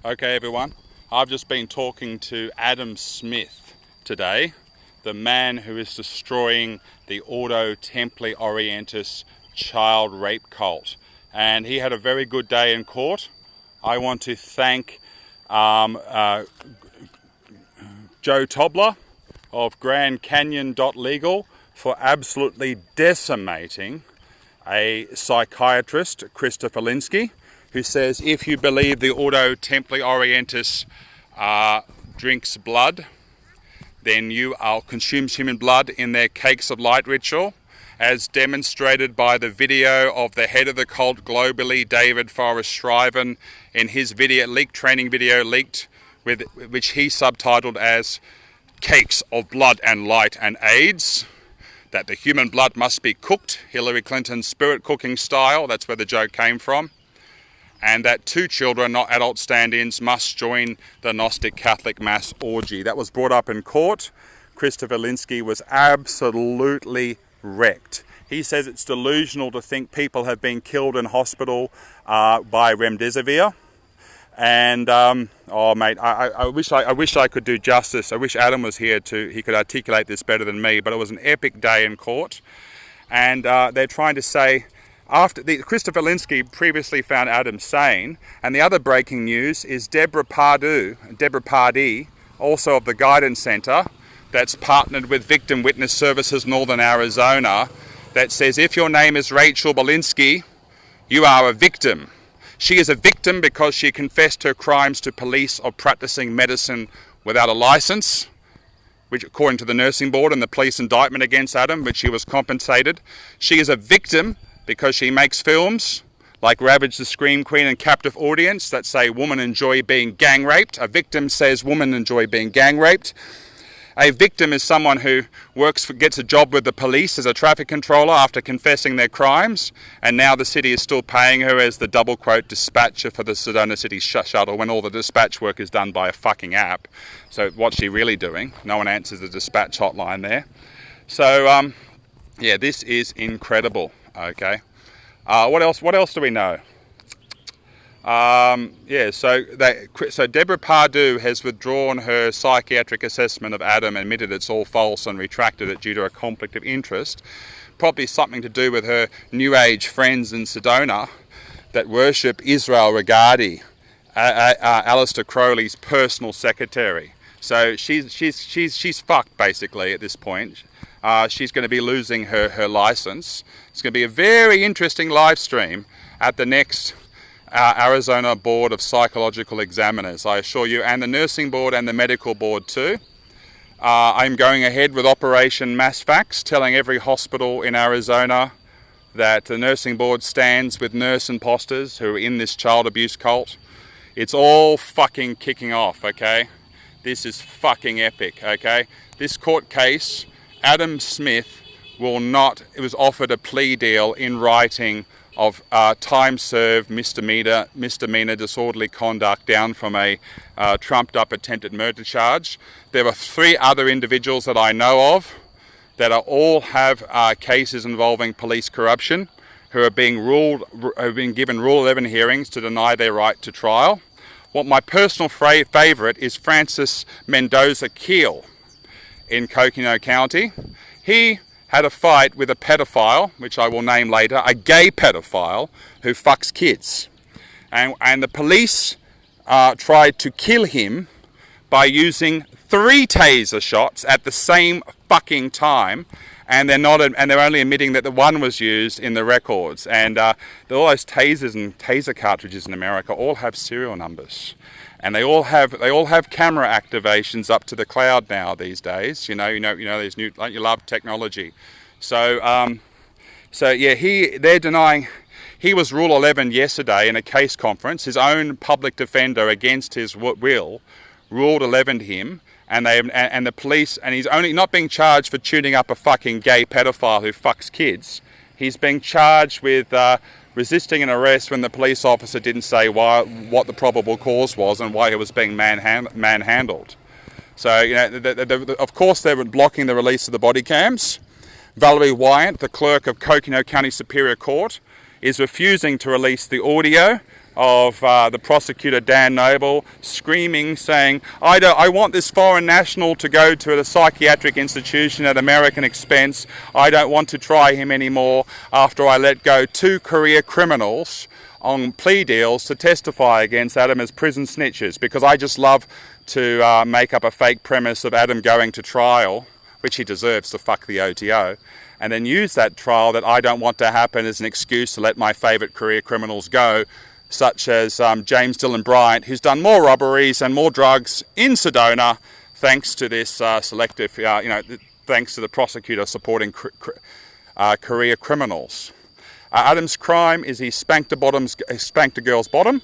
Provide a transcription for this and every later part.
Okay, everyone, I've just been talking to Adam Smith today, the man who is destroying the Ordo Templi Orientis child rape cult. And he had a very good day in court. I want to thank Joe Tobler of Grand Canyon.legal for absolutely decimating a psychiatrist, Christopher Linsky, who says if you believe the Ordo Templi Orientis drinks blood, then you consumes human blood in their cakes of light ritual, as demonstrated by the video of the head of the cult globally, David Forrest Shriven, in his training video leaked, which he subtitled as Cakes of Blood and Light and AIDS, that the human blood must be cooked, Hillary Clinton's spirit cooking style, that's where the joke came from, and that 2 children, not adult stand-ins, must join the Gnostic Catholic Mass orgy. That was brought up in court. Christopher Linsky was absolutely wrecked. He says it's delusional to think people have been killed in hospital by remdesivir. And oh mate, I wish I could do justice. I wish Adam was here he could articulate this better than me. But it was an epic day in court, and they're trying to say, Christopher Linsky previously found Adam sane, and the other breaking news is Deborah Pardee, also of the Guidance Center, that's partnered with Victim Witness Services Northern Arizona, that says if your name is Rachel Belinsky, you are a victim. She is a victim because she confessed her crimes to police of practicing medicine without a license, which according to the nursing board and the police indictment against Adam, which she was compensated. She is a victim because she makes films like Ravage the Scream Queen and Captive Audience that say women enjoy being gang raped. A victim says women enjoy being gang raped. A victim is someone who gets a job with the police as a traffic controller after confessing their crimes, and now the city is still paying her as the double quote dispatcher for the Sedona City shuttle when all the dispatch work is done by a fucking app. So what's she really doing? No one answers the dispatch hotline there. So yeah, this is incredible. Okay. What else do we know? So Deborah Pardee has withdrawn her psychiatric assessment of Adam, admitted it's all false and retracted it due to a conflict of interest. Probably something to do with her New Age friends in Sedona that worship Israel Regardie, Alistair Crowley's personal secretary. So she's fucked basically at this point. She's going to be losing her license. It's going to be a very interesting live stream at the next Arizona Board of Psychological Examiners, I assure you, and the nursing board and the medical board too. I'm going ahead with Operation Mass Facts, telling every hospital in Arizona that the nursing board stands with nurse imposters who are in this child abuse cult. It's all fucking kicking off, okay? This is fucking epic, okay? This court case, Adam Smith was offered a plea deal in writing of time served misdemeanor disorderly conduct down from a trumped up attempted murder charge. There are 3 other individuals that I know of that all have cases involving police corruption who are being given Rule 11 hearings to deny their right to trial. What my personal favourite is Francis Mendoza Keel in Coconino County. He had a fight with a pedophile, which I will name later, a gay pedophile who fucks kids. And the police tried to kill him by using 3 taser shots at the same fucking time, and they're only admitting that the one was used in the records. And all those tasers and taser cartridges in America all have serial numbers. And they all have camera activations up to the cloud now these days. You know these new, like, you love technology. So yeah, they're denying. He was Rule 11 yesterday in a case conference. His own public defender, against his will, ruled 11'd him, and the police, and he's only not being charged for tuning up a fucking gay pedophile who fucks kids. He's being charged with resisting an arrest when the police officer didn't say what the probable cause was and why he was being manhandled. So, of course they were blocking the release of the body cams. Valerie Wyant, the clerk of Coconino County Superior Court, is refusing to release the audio of the prosecutor Dan Noble screaming, saying, I want this foreign national to go to a psychiatric institution at American expense. I don't want to try him anymore after I let go 2 career criminals on plea deals to testify against Adam as prison snitches, because I just love to make up a fake premise of Adam going to trial, which he deserves to fuck the OTO, and then use that trial that I don't want to happen as an excuse to let my favourite career criminals go, such as James Dylan Bryant, who's done more robberies and more drugs in Sedona thanks to this selective, thanks to the prosecutor supporting career criminals. Adam's crime is he spanked a girl's bottom,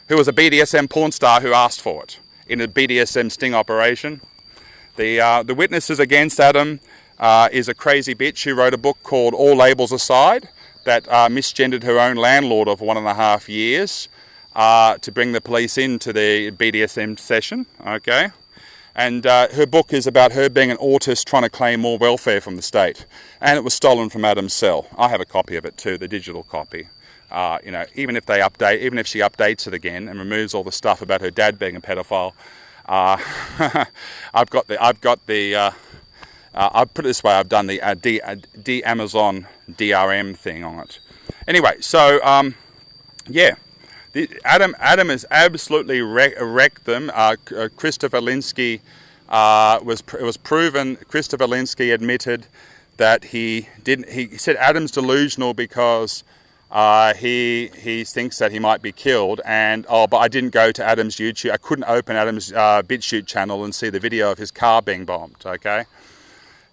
who was a BDSM porn star who asked for it in a BDSM sting operation. The witnesses against Adam is a crazy bitch who wrote a book called All Labels Aside, that misgendered her own landlord of 1.5 years to bring the police into the BDSM session, okay? And her book is about her being an autist trying to claim more welfare from the state. And it was stolen from Adam's cell. I have a copy of it too, the digital copy. Even if she updates it again and removes all the stuff about her dad being a pedophile, I've put it this way, I've done the Amazon DRM thing on it. Anyway, so Adam has absolutely wrecked them. Christopher Linsky it was proven. Christopher Linsky admitted that he said Adam's delusional because he thinks that he might be killed, but I didn't go to Adam's YouTube. I couldn't open Adam's BitChute channel and see the video of his car being bombed. Okay.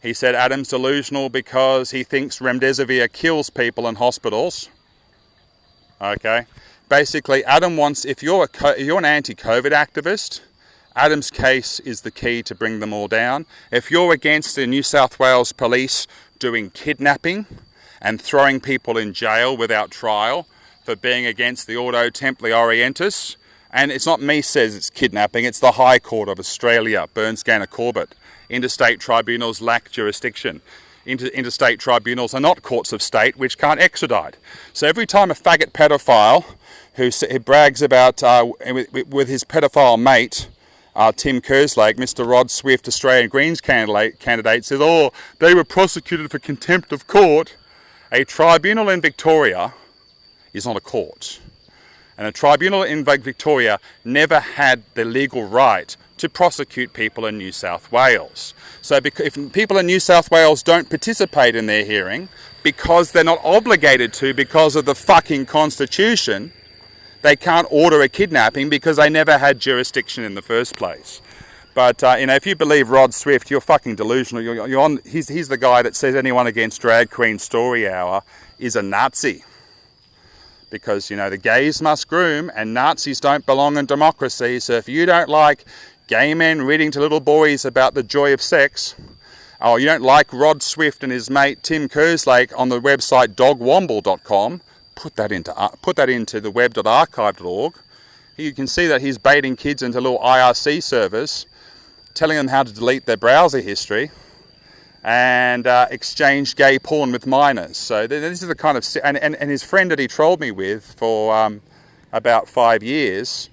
He said Adam's delusional because he thinks remdesivir kills people in hospitals. Okay. Basically, Adam wants, if you're an anti-COVID activist, Adam's case is the key to bring them all down. If you're against the New South Wales police doing kidnapping and throwing people in jail without trial for being against the Auto Templi Orientis, and it's not me says it's kidnapping, it's the High Court of Australia, Burns Gaynor Corbett. Interstate tribunals lack jurisdiction. Interstate tribunals are not courts of state which can't extradite. So every time a faggot pedophile who brags about with his pedophile mate, Tim Kerslake, Mr. Rod Swift, Australian Greens candidate, says, oh, they were prosecuted for contempt of court. A tribunal in Victoria is not a court. And a tribunal in Victoria never had the legal right to prosecute people in New South Wales. So if people in New South Wales don't participate in their hearing because they're not obligated to because of the fucking Constitution, they can't order a kidnapping because they never had jurisdiction in the first place. But if you believe Rod Swift, you're fucking delusional. He's the guy that says anyone against Drag Queen Story Hour is a Nazi. Because, the gays must groom and Nazis don't belong in democracy. So if you don't like gay men reading to little boys about the joy of sex, or you don't like Rod Swift and his mate Tim Kerslake on the website dogwomble.com, put that into the web.archive.org. You can see that he's baiting kids into little IRC servers, telling them how to delete their browser history and exchange gay porn with minors. So this is the kind of... And his friend that he trolled me with for about 5 years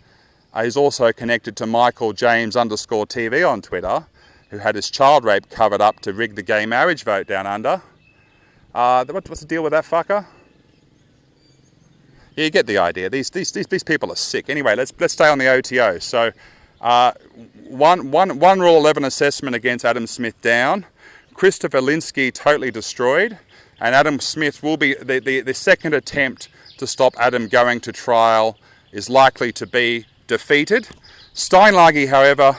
is also connected to Michael James _TV on Twitter, who had his child rape covered up to rig the gay marriage vote down under. What's the deal with that fucker? Yeah, you get the idea. These people are sick. Anyway, let's stay on the OTO. So, one Rule 11 assessment against Adam Smith down. Christopher Linsky totally destroyed, and Adam Smith will be the second attempt to stop Adam going to trial is likely to be defeated. Steinlage, however,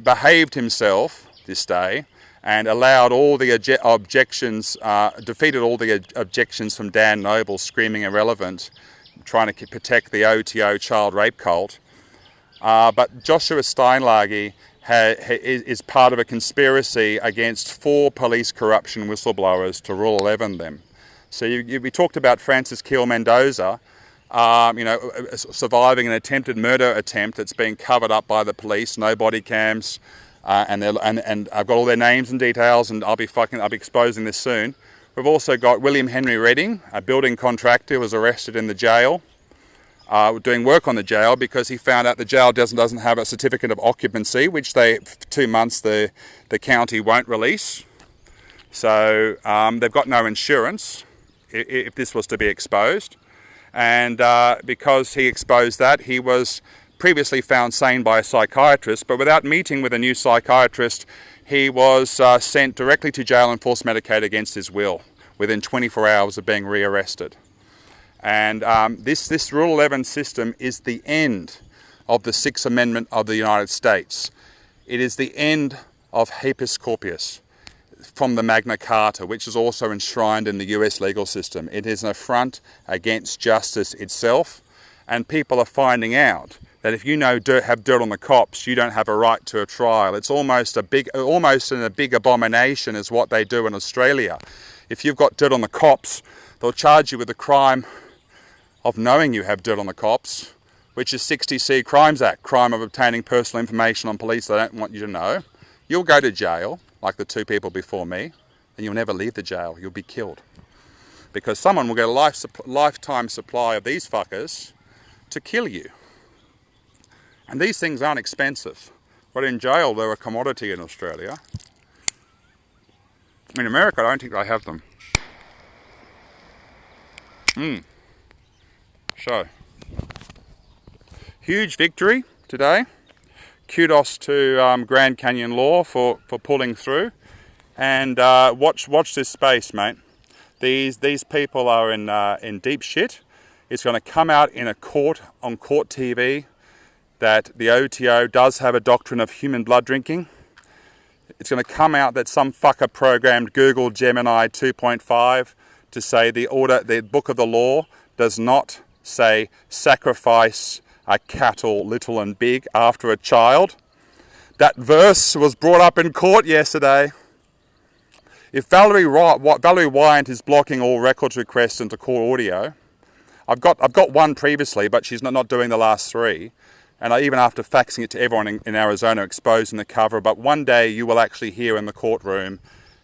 behaved himself this day and allowed all the objections, defeated all the objections from Dan Noble screaming irrelevant, trying to protect the OTO child rape cult. But Joshua Steinlage is part of a conspiracy against 4 police corruption whistleblowers to Rule 11 them. So we talked about Francis Kiel Mendoza, surviving an attempted murder attempt that's been covered up by the police, no body cams, and I've got all their names and details, and I'll be exposing this soon. We've also got William Henry Redding, a building contractor, was arrested in the jail, doing work on the jail because he found out the jail doesn't have a certificate of occupancy, which for 2 months the county won't release. So they've got no insurance if this was to be exposed. And because he exposed that, he was previously found sane by a psychiatrist, but without meeting with a new psychiatrist, he was sent directly to jail and force medicated against his will within 24 hours of being rearrested. And this Rule 11 system is the end of the Sixth Amendment of the United States. It is the end of habeas corpus from the Magna Carta, which is also enshrined in the US legal system. It is an affront against justice itself, and people are finding out that if you have dirt on the cops, you don't have a right to a trial. It's almost a big abomination is what they do in Australia. If you've got dirt on the cops, they'll charge you with the crime of knowing you have dirt on the cops, which is 60C Crimes Act, crime of obtaining personal information on police they don't want you to know. You'll go to jail, like the 2 people before me, and you'll never leave the jail. You'll be killed. Because someone will get a lifetime supply of these fuckers to kill you. And these things aren't expensive. But in jail, they're a commodity in Australia. In America, I don't think they have them. So, huge victory today. Kudos to Grand Canyon Law for pulling through. And watch this space, mate. These people are in deep shit. It's going to come out in a court on court TV that the OTO does have a doctrine of human blood drinking. It's going to come out that some fucker programmed Google Gemini 2.5 to say the book of the law does not say sacrifice a cattle little and big after a child. That verse was brought up in court yesterday. If Valerie Wyant is blocking all records requests into court audio, I've got one previously, but she's not doing the last 3. And even after faxing it to everyone in Arizona, exposing the cover, but one day you will actually hear in the courtroom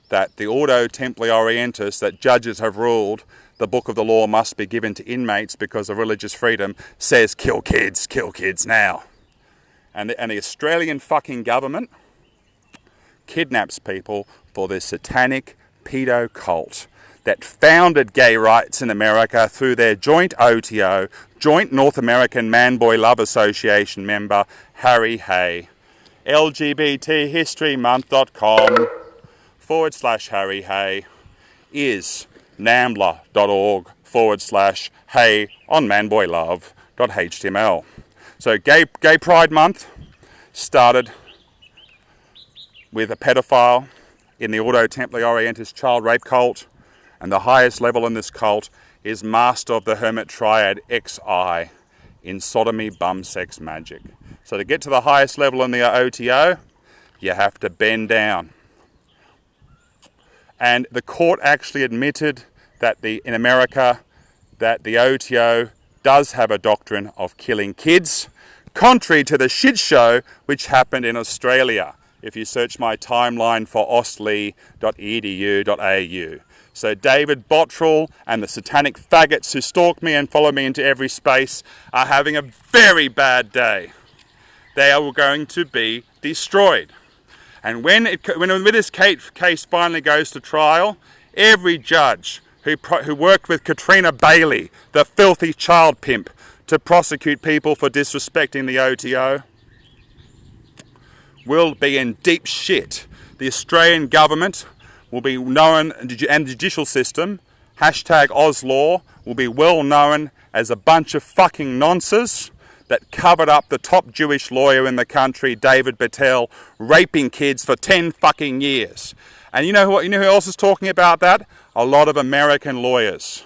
that the Ordo Templi Orientis, that judges have ruled the book of the law must be given to inmates because of religious freedom, says kill kids now. And the Australian fucking government kidnaps people for this satanic pedo cult that founded gay rights in America through their joint OTO, Joint North American Man-Boy Love Association member, Harry Hay. LGBTHistoryMonth.com/Harry Hay is nambla.org/Hey on manboylove.html. So Gay Pride Month started with a pedophile in the Ordo Templi Orientis child rape cult, and the highest level in this cult is Master of the Hermit Triad XI in sodomy, bum, sex, magic. So to get to the highest level in the OTO, you have to bend down. And the court actually admitted that in America, that the OTO does have a doctrine of killing kids, contrary to the shit show which happened in Australia, if you search my timeline for austlii.edu.au. So David Bottrell and the satanic faggots who stalk me and follow me into every space are having a very bad day. They are going to be destroyed. And when this case finally goes to trial, every judge who worked with Katrina Bailey, the filthy child pimp, to prosecute people for disrespecting the OTO, will be in deep shit. The Australian government will be known, and the judicial system, #Auslaw, will be well known as a bunch of fucking nonces that covered up the top Jewish lawyer in the country, David Battelle, raping kids for 10 fucking years. And you know who else is talking about that? A lot of American lawyers.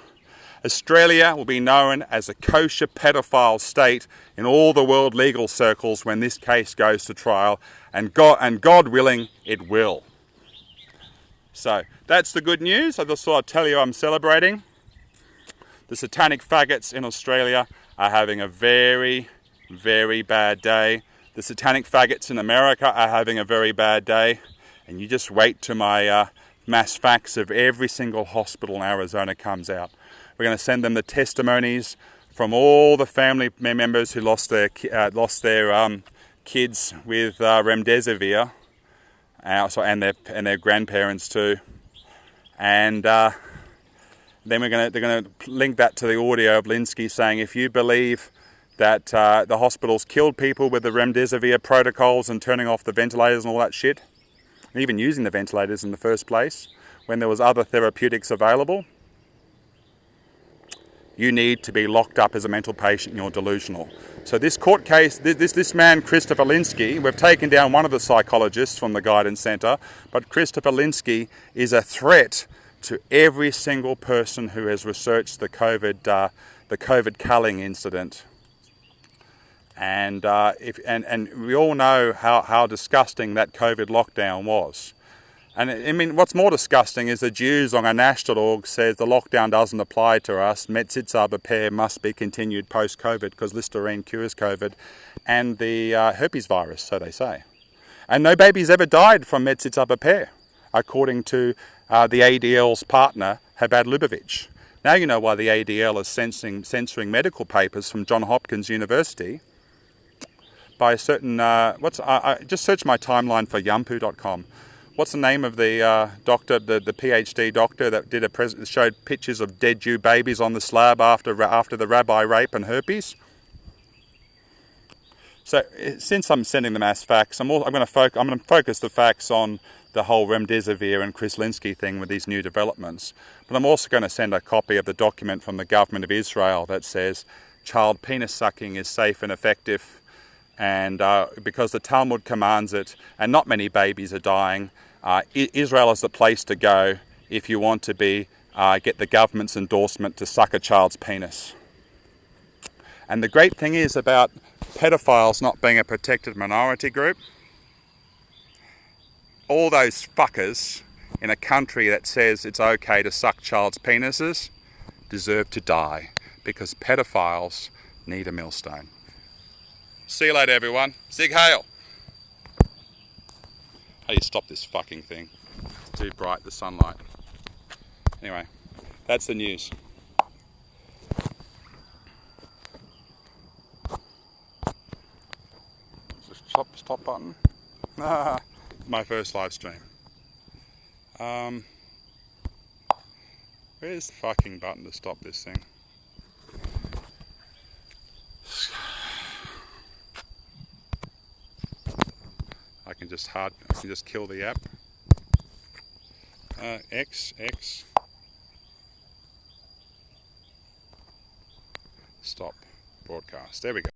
Australia will be known as a kosher pedophile state in all the world legal circles when this case goes to trial, and God willing, it will. So that's the good news. I just thought I'd tell you I'm celebrating. The satanic faggots in Australia are having a very, very bad day. The satanic faggots in America are having a very bad day. And you just wait till my mass fax of every single hospital in Arizona comes out. We're going to send them the testimonies from all the family members who lost their kids with remdesivir, and their grandparents too. And then they're going to link that to the audio of Linsky saying, if you believe that the hospitals killed people with the remdesivir protocols and turning off the ventilators and all that shit, and even using the ventilators in the first place, when there was other therapeutics available, you need to be locked up as a mental patient and you're delusional. So this court case, this man, Christopher Linsky, we've taken down one of the psychologists from the Guidance Centre, but Christopher Linsky is a threat to every single person who has researched the COVID culling incident. And we all know how disgusting that COVID lockdown was. And I mean, what's more disgusting is the Jews on National.org says the lockdown doesn't apply to us. Metzitza Beper must be continued post-COVID because Listerine cures COVID and the herpes virus, so they say. And no babies ever died from Metzitza Beper, according to the ADL's partner, Habad Lubavitch. Now you know why the ADL is censoring medical papers from Johns Hopkins University by a certain... I just search my timeline for yampu.com. What's the name of the doctor, the PhD doctor that did showed pictures of dead Jew babies on the slab after the rabbi rape and herpes? So since I'm sending the mass fax, I'm going to focus the fax on the whole remdesivir and Chris Linsky thing with these new developments. But I'm also going to send a copy of the document from the government of Israel that says child penis sucking is safe and effective, and because the Talmud commands it, and not many babies are dying, Israel is the place to go if you want to get the government's endorsement to suck a child's penis. And the great thing is about pedophiles not being a protected minority group, all those fuckers in a country that says it's okay to suck child's penises deserve to die, because pedophiles need a millstone. See you later, everyone. Sig Heil. How do you stop this fucking thing? It's too bright, the sunlight. Anyway, that's the news. Just stop button. My first live stream. Where's the fucking button to stop this thing? I can just kill the app. X. Stop broadcast. There we go.